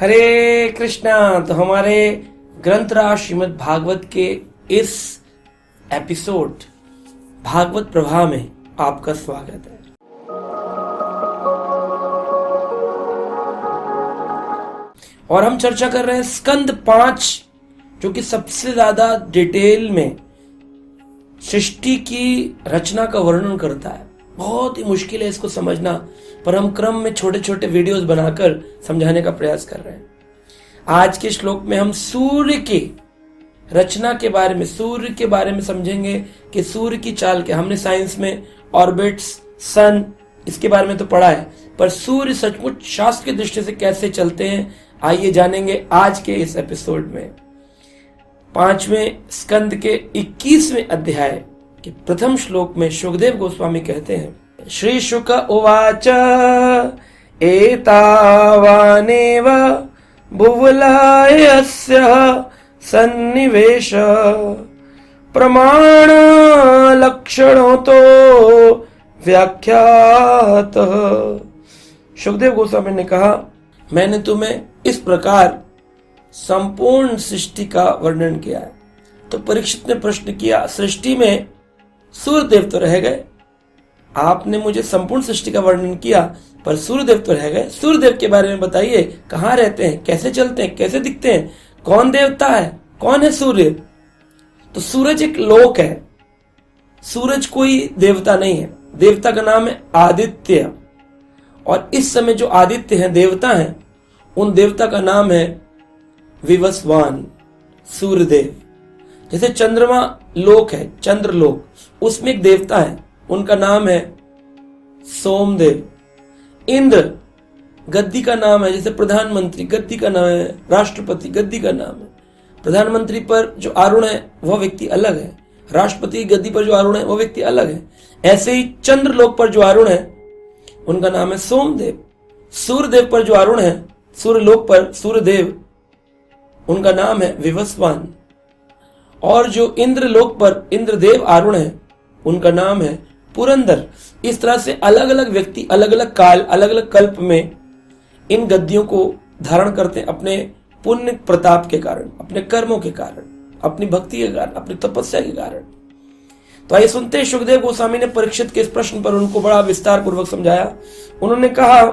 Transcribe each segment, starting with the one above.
हरे कृष्णा। तो हमारे ग्रंथराज श्रीमद् भागवत के इस एपिसोड भागवत प्रभा में आपका स्वागत है। और हम चर्चा कर रहे हैं स्कंद 5, जो कि सबसे ज्यादा डिटेल में सृष्टि की रचना का वर्णन करता है। बहुत ही मुश्किल है इसको समझना, पर हम क्रम में छोटे छोटे वीडियोस बनाकर समझाने का प्रयास कर रहे हैं। आज के श्लोक में हम सूर्य की रचना के बारे में, सूर्य के बारे में समझेंगे कि सूर्य की चाल क्या। हमने साइंस में ऑर्बिट्स, सन, इसके बारे में तो पढ़ा है, पर सूर्य सचमुच शास्त्र की दृष्टि से कैसे चलते हैं, आइए जानेंगे आज के इस एपिसोड में। 5वें स्कंद के 21वें अध्याय के प्रथम श्लोक में शुकदेव गोस्वामी कहते हैं, श्री शुक उवाच एतावानेव बुवलायस्य सन्निवेश प्रमाण लक्षणों तो व्याख्यात। शुकदेव गोस्वामी ने कहा, मैंने तुम्हें इस प्रकार संपूर्ण सृष्टि का वर्णन किया है। तो परीक्षित ने प्रश्न किया, सृष्टि में सूर्यदेव तो रह गए, आपने मुझे संपूर्ण सृष्टि का वर्णन किया पर सूर्यदेव तो रह गए। सूर्यदेव के बारे में बताइए, कहाँ रहते हैं, कैसे चलते हैं, कैसे दिखते हैं, कौन देवता है, कौन है सूर्य। तो सूरज एक लोक है, सूरज कोई देवता नहीं है। देवता का नाम है आदित्य, और इस समय जो आदित्य हैं, देवता हैं, उन देवता का नाम है विवस्वान, सूर्यदेव। जैसे चंद्रमा लोक है, चंद्रलोक, उसमें एक देवता है, उनका नाम है सोमदेव। इंद्र गद्दी का नाम है, जैसे प्रधानमंत्री गद्दी का नाम है, राष्ट्रपति गद्दी का नाम है। प्रधानमंत्री पर जो आरूढ़ है वह व्यक्ति अलग है, राष्ट्रपति की गद्दी पर जो आरूढ़ है वह व्यक्ति अलग है। ऐसे ही चंद्रलोक पर जो आरूढ़ है उनका नाम है सोमदेव। सूर्यदेव पर जो आरूढ़ है, सूर्यलोक पर सूर्यदेव, उनका नाम है विवस्वान। और जो इंद्रलोक पर इंद्रदेव आरूढ़ है उनका नाम है पुरंदर। इस तरह से अलग अलग व्यक्ति अलग अलग काल, अलग अलग कल्प में इन गद्दियों को धारण करते हैं, अपने पुण्य प्रताप के कारण, अपने कर्मों के कारण, अपनी भक्ति के कारण, अपनी तपस्या के कारण। तो आइए सुनते हैं, शुकदेव गोस्वामी ने परीक्षित के इस प्रश्न पर उनको बड़ा विस्तार पूर्वक समझाया। उन्होंने कहा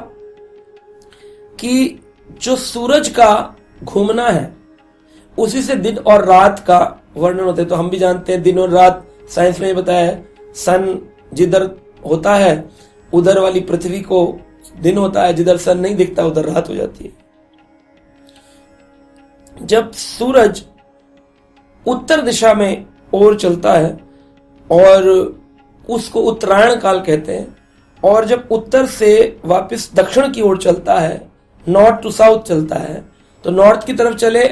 कि जो सूरज का घूमना है उसी से दिन और रात का वर्णन होता है। तो हम भी जानते हैं दिन और रात, साइंस में बताया है, सन जिधर होता है उधर वाली पृथ्वी को दिन होता है, जिधर सन नहीं दिखता उधर रात हो जाती है। जब सूरज उत्तर दिशा में ओर चलता है और उसको उत्तरायण काल कहते हैं, और जब उत्तर से वापस दक्षिण की ओर चलता है, नॉर्थ टू साउथ चलता है, तो नॉर्थ की तरफ चले,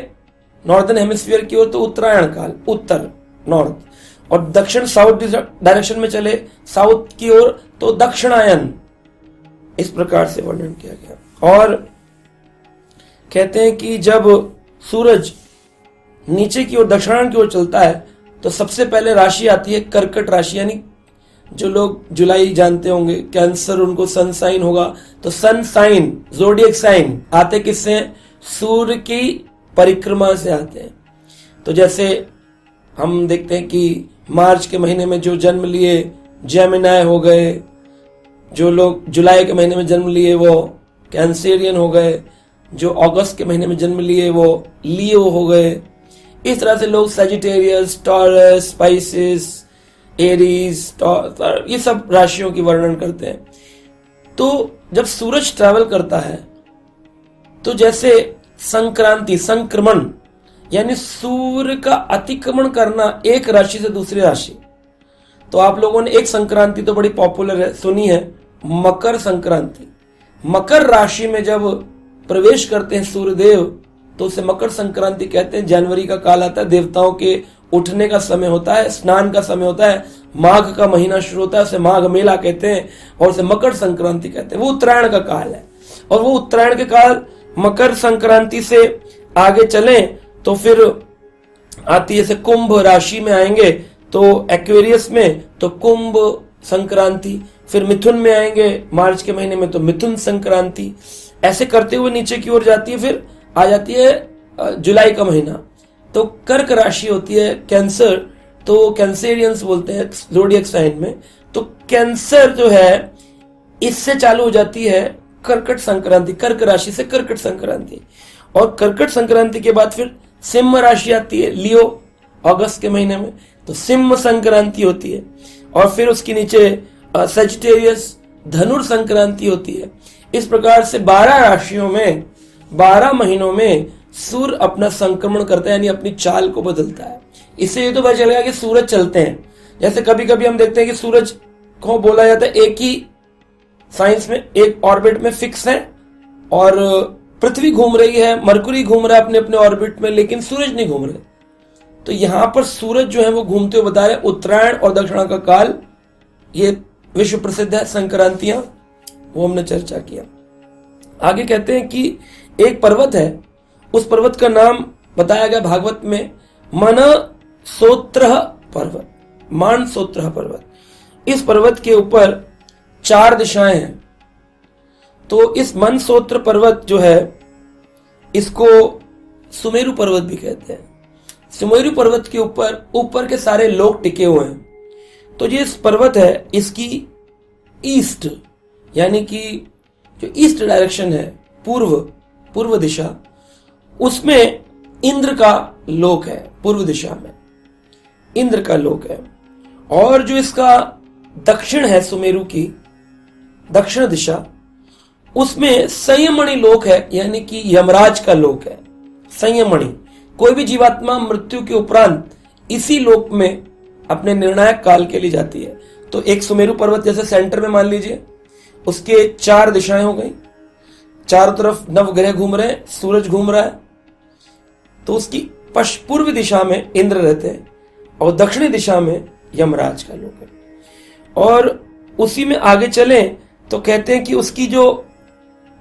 नॉर्दर्न हेमिस्फीयर की ओर, तो उत्तरायण काल, उत्तर नॉर्थ, और दक्षिण साउथ डायरेक्शन में चले, साउथ की ओर, तो दक्षिणायन। इस प्रकार से वर्णन किया गया। और कहते हैं कि जब सूरज नीचे की ओर, दक्षिणायन की ओर चलता है, तो सबसे पहले राशि आती है कर्कट राशि। यानी जो लोग जुलाई जानते होंगे, कैंसर, उनको सन साइन होगा, तो सन साइन, जोडियक साइन आते किससे हैं? सूर्य की परिक्रमा से आते हैं। तो जैसे हम देखते हैं कि मार्च के महीने में जो जन्म लिए जेमिनाई हो गए, जो लोग जुलाई के महीने में जन्म लिए वो कैंसेरियन हो गए, जो अगस्त के महीने में जन्म लिए वो लियो हो गए। इस तरह से लोग सजिटेरियस, टॉरस, स्पाइसिस, एरीज, ये सब राशियों की वर्णन करते हैं। तो जब सूरज ट्रैवल करता है तो जैसे संक्रांति, संक्रमण, यानी सूर्य का अतिक्रमण करना एक राशि से दूसरी राशि। तो आप लोगों ने एक संक्रांति तो बड़ी पॉपुलर है, सुनी है, मकर संक्रांति। मकर राशि में जब प्रवेश करते हैं सूर्यदेव तो उसे मकर संक्रांति कहते हैं। जनवरी का काल आता है, देवताओं के उठने का समय होता है, स्नान का समय होता है, माघ का महीना शुरू होता है, उसे माघ मेला कहते हैं, और उसे मकर संक्रांति कहते हैं। वो उत्तरायण का काल है। और वो उत्तरायण के काल मकर संक्रांति से आगे चलें तो फिर आती है, जैसे कुंभ राशि में आएंगे तो एक्वेरियस में तो कुंभ संक्रांति, फिर मिथुन में आएंगे मार्च के महीने में तो मिथुन संक्रांति, ऐसे करते हुए नीचे की ओर जाती है। फिर आ जाती है जुलाई का महीना, तो कर्क राशि होती है कैंसर, तो कैंसेरियंस बोलते हैं ज़ोडिएक साइन में। तो कैंसर जो है इससे चालू हो जाती है कर्कट संक्रांति, कर्क राशि से कर्कट संक्रांति, और कर्कट संक्रांति के बाद फिर सिंह राशि आती है, लियो, अगस्त के महीने में, तो सिंह संक्रांति होती है, और फिर उसके नीचे सजिटेरियस, धनुर संक्रांति होती है। इस प्रकार से 12 राशियों में 12 महीनों में सूर्य अपना संक्रमण करता है, यानी अपनी चाल को बदलता है। इससे ये तो पता चलेगा कि सूरज चलते हैं। जैसे कभी कभी हम देखते हैं कि सूरज को बोला जाता है एक ही साइंस में, एक ऑर्बिट में फिक्स है, और पृथ्वी घूम रही है, मरकुरी घूम रहा है अपने अपने ऑर्बिट में, लेकिन सूरज नहीं घूम रहे। तो यहां पर सूरज जो है वो घूमते हुए बता रहे उत्तरायण और दक्षिणा का काल, ये विश्व प्रसिद्ध है संक्रांतियां, वो हमने चर्चा किया। आगे कहते हैं कि एक पर्वत है, उस पर्वत का नाम बताया गया भागवत में मनसोत्र पर्वत, मानसोत्र पर्वत। इस पर्वत के ऊपर 4 दिशाएं हैं। तो इस मनसोत्र पर्वत जो है इसको सुमेरु पर्वत भी कहते हैं। सुमेरु पर्वत के ऊपर के सारे लोग टिके हुए हैं। तो ये इस पर्वत है, इसकी ईस्ट यानी कि जो ईस्ट डायरेक्शन है, पूर्व दिशा, उसमें इंद्र का लोक है। पूर्व दिशा में इंद्र का लोक है, और जो इसका दक्षिण है, सुमेरु की दक्षिण दिशा, उसमें संयमणि लोक है, यानी कि यमराज का लोक है। संयमणि, कोई भी जीवात्मा मृत्यु के उपरांत इसी लोक में अपने निर्णायक काल के लिए जाती है। तो एक सुमेरु पर्वत जैसे सेंटर में मान लीजिए, उसके 4 दिशाएं हो गई, चारों तरफ नवग्रह घूम रहे हैं, सूरज घूम रहा है, तो उसकी पूर्व दिशा में इंद्र रहते हैं, और दक्षिणी दिशा में यमराज का लोक है। और उसी में आगे चलें तो कहते हैं कि उसकी जो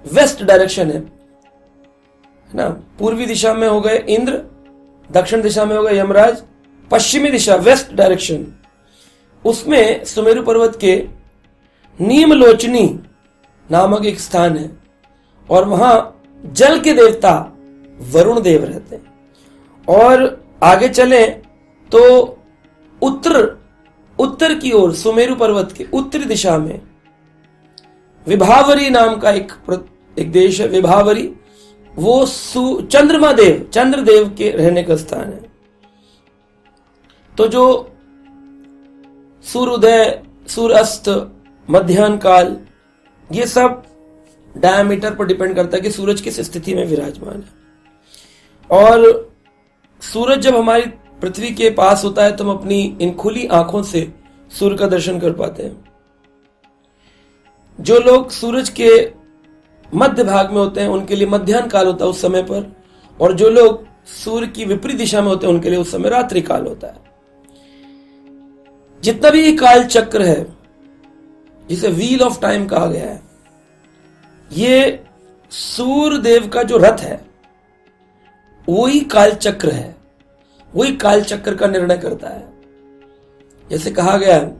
वेस्ट डायरेक्शन है ना, पूर्वी दिशा में हो गए इंद्र, दक्षिण दिशा में हो गए यमराज, पश्चिमी दिशा वेस्ट डायरेक्शन, उसमें सुमेरु पर्वत के नीमलोचनी नामक एक स्थान है, और वहां जल के देवता वरुण देव रहते हैं। और आगे चलें तो उत्तर की ओर सुमेरु पर्वत के उत्तरी दिशा में विभावरी नाम का एक देश है, विभावरी, वो चंद्रदेव के रहने का स्थान है। तो जो सूर्योदय, सूर्यास्त, मध्याह्न काल, ये सब डायमीटर पर डिपेंड करता है कि सूरज किस स्थिति में विराजमान है। और सूरज जब हमारी पृथ्वी के पास होता है तो हम अपनी इन खुली आंखों से सूर्य का दर्शन कर पाते हैं। जो लोग सूरज के मध्य भाग में होते हैं उनके लिए मध्याह्न काल होता है उस समय पर, और जो लोग सूर्य की विपरीत दिशा में होते हैं उनके लिए उस समय रात्रि काल होता है। जितना भी काल चक्र है, जिसे व्हील ऑफ टाइम कहा गया है, ये सूर्य देव का जो रथ है वही काल चक्र है, वही काल चक्र का निर्णय करता है। जैसे कहा गया है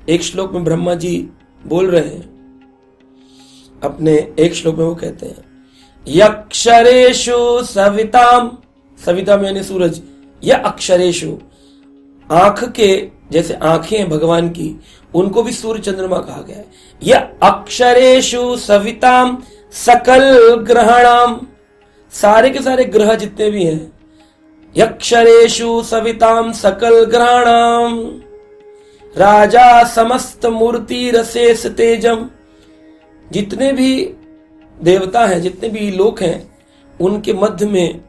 एक श्लोक में, ब्रह्मा जी बोल रहे हैं अपने एक श्लोक में, वो कहते हैं यक्षरेषु सविताम, सविता में यानी सूरज, या अक्षरेषु, आंख के जैसे आंखें हैं भगवान की, उनको भी सूर्य चंद्रमा कहा गया है। या अक्षरेषु सविताम सकल ग्रहणाम, सारे के सारे ग्रह जितने भी हैं, यक्षरेषु सविताम सकल ग्रहणाम राजा समस्त मूर्ति रसेस तेजम, जितने भी देवता हैं, जितने भी लोक हैं, उनके मध्य में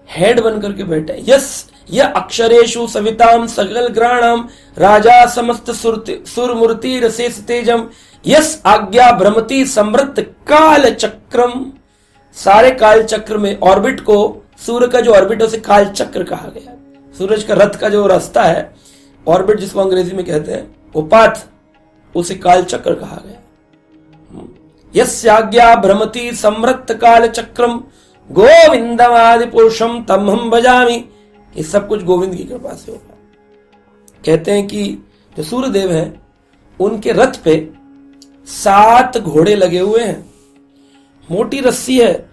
हेड बन करके बैठे हैं। यस या अक्षरेषु सविताम सकल ग्रहणम राजा समस्त सुर मूर्ति रसेस तेजम यस आज्ञा भ्रमति समृद्ध काल चक्रम। सारे काल चक्र में ऑर्बिट को, सूर्य का जो ऑर्बिट है उसे काल चक्र कहा गया। सूरज का रथ का जो रास्ता है, ऑर्बिट जिसको अंग्रेजी में कहते हैं, वो पाथ, उसे काल चक्र कहा गया। यस्याज्ञा भ्रमति समृद्ध काल चक्रम गोविंदमादि पुरुषम तम हम भजामि। ये सब कुछ गोविंद की कृपा से होगा। कहते हैं कि जो सूर्यदेव हैं उनके रथ पे 7 घोड़े लगे हुए हैं, मोटी रस्सी है,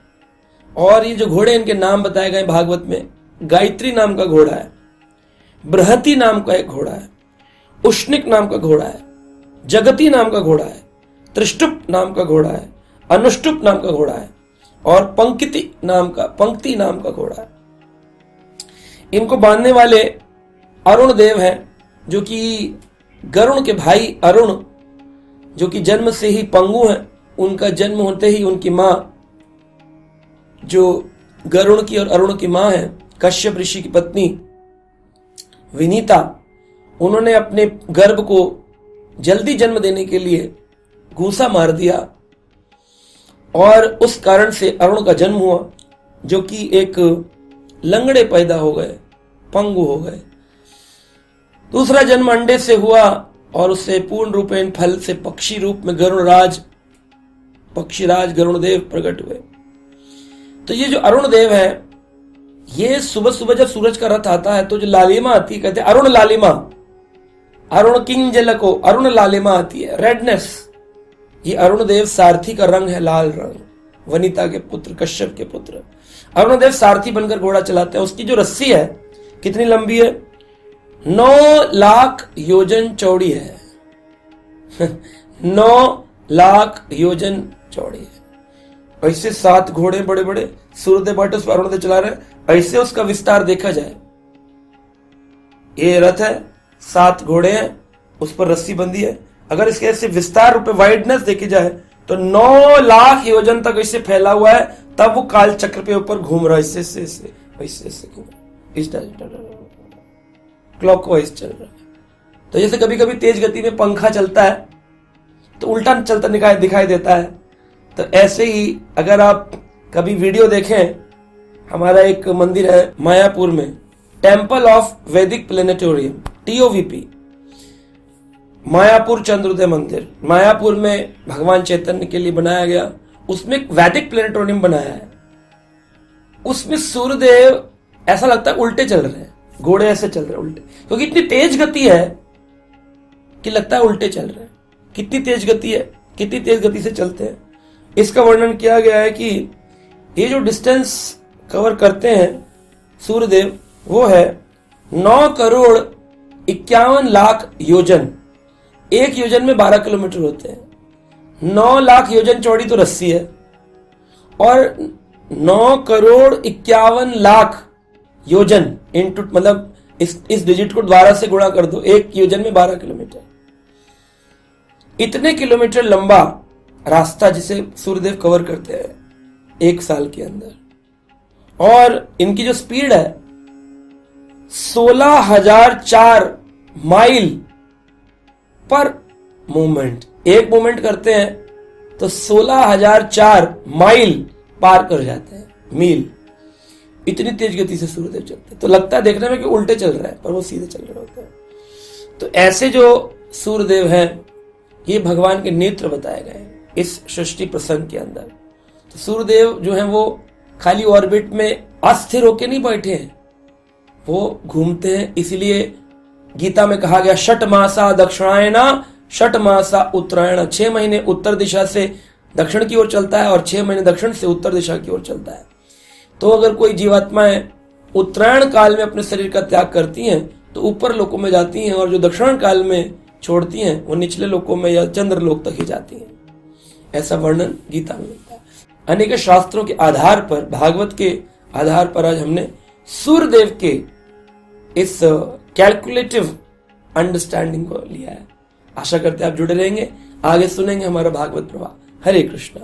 और ये जो घोड़े इनके नाम बताए गए भागवत में, गायत्री नाम का घोड़ा है, बृहति नाम का एक घोड़ा है, उष्णिक नाम का घोड़ा है, जगती नाम का घोड़ा है, त्रिष्टुप नाम का घोड़ा है, अनुष्टुप नाम का घोड़ा है और पंक्ति नाम का घोड़ा है। इनको बांधने वाले अरुण देव हैं, जो कि गरुण के भाई अरुण, जो कि जन्म से ही पंगु हैं। उनका जन्म होते ही उनकी मां, जो गरुण की और अरुण की मां है, कश्यप ऋषि की पत्नी विनीता, उन्होंने अपने गर्भ को जल्दी जन्म देने के लिए घूंसा मार दिया और उस कारण से अरुण का जन्म हुआ, जो कि एक लंगड़े पैदा हो गए, पंगु हो गए। दूसरा जन्म अंडे से हुआ और उससे पूर्ण रूपेण फल से पक्षी रूप में पक्षीराज गरुणदेव प्रकट हुए। तो ये जो अरुण देव है, ये सुबह सुबह जब सूरज का रथ आता है तो जो लालिमा आती है, कहते हैं अरुण लालिमा, अरुण किंग जलको, अरुण लालिमा आती है, रेडनेस। ये अरुण देव सारथी का रंग है, लाल रंग, वनिता के पुत्र, कश्यप के पुत्र। अरुण देव सारथी बनकर घोड़ा चलाते हैं। उसकी जो रस्सी है कितनी लंबी है? 9 लाख योजन चौड़ी है। 9 लाख योजन चौड़ी है। ऐसे 7 घोड़े बड़े बड़े सूर्यदेव बाटे उस पर अरुण देव चला रहे हैं। ऐसे उसका विस्तार देखा जाए, ये रथ है, 7 घोड़े हैं, उस पर रस्सी बंधी है। अगर इसके ऐसे विस्तार रूप में वाइडनेस देखी जाए तो 9 लाख योजन तक ऐसे फैला हुआ है। तब वो काल चक्र पे ऊपर घूम रहा है, ऐसे घूम क्लॉकवाइज चल रहा है। तो जैसे कभी कभी तेज गति में पंखा चलता है तो उल्टा चलता दिखाई देता है। तो ऐसे ही अगर आप कभी वीडियो देखें, हमारा एक मंदिर है मायापुर में, टेम्पल ऑफ वैदिक प्लेनेटोरियम, TOVP, मायापुर चंद्रोदय मंदिर, मायापुर में भगवान चैतन्य के लिए बनाया गया। उसमें एक वैदिक प्लेनेटोरियम बनाया है। उसमें सूर्यदेव ऐसा लगता है उल्टे चल रहे हैं, घोड़े ऐसे चल रहे हैं उल्टे, क्योंकि इतनी तेज गति है कि लगता है उल्टे चल रहे हैं। कितनी तेज गति है, कितनी तेज गति से चलते हैं, इसका वर्णन किया गया है कि ये जो डिस्टेंस कवर करते हैं सूर्यदेव, वो है 9,51,00,000 योजन। एक योजन में 12 किलोमीटर होते हैं। 9 लाख योजन चौड़ी तो रस्सी है और 9,51,00,000 योजन इंटू, मतलब इस डिजिट को 12 से गुणा कर दो, एक योजन में 12 किलोमीटर। इतने किलोमीटर लंबा रास्ता जिसे सूर्यदेव कवर करते हैं एक साल के अंदर। और इनकी जो स्पीड है 16,004 माइल पर मूवमेंट। एक मूवमेंट करते हैं तो 16,004 माइल पार कर जाते हैं, मील। इतनी तेज गति से सूर्यदेव चलते हैं। तो लगता है देखने में कि उल्टे चल रहा है, पर वो सीधे चल रहे होते हैं। तो ऐसे जो सूर्यदेव हैं, ये भगवान के नेत्र बताए गए हैं इस सृष्टि प्रसंग के अंदर। तो सूर्यदेव जो हैं वो खाली ऑर्बिट में अस्थिर होके नहीं बैठे हैं, वो घूमते हैं। इसलिए गीता में कहा गया, षट मासा दक्षिणायना षट मासा उत्तरायण। 6 महीने उत्तर दिशा से दक्षिण की ओर चलता है और 6 महीने दक्षिण से उत्तर दिशा की ओर चलता है। तो अगर कोई जीवात्माएं उत्तरायण काल में अपने शरीर का त्याग करती हैं तो ऊपर लोकों में जाती हैं, और जो दक्षिण काल में छोड़ती हैं वो निचले लोकों में या चंद्र लोक तक ही जाती हैं। ऐसा वर्णन गीता में मिलता है। अनेक शास्त्रों के आधार पर, भागवत के आधार पर आज हमने सूर्यदेव के इस कैलकुलेटिव अंडरस्टैंडिंग को लिया है। आशा करते हैं आप जुड़े रहेंगे, आगे सुनेंगे हमारा भागवत प्रवाह। हरे कृष्णा।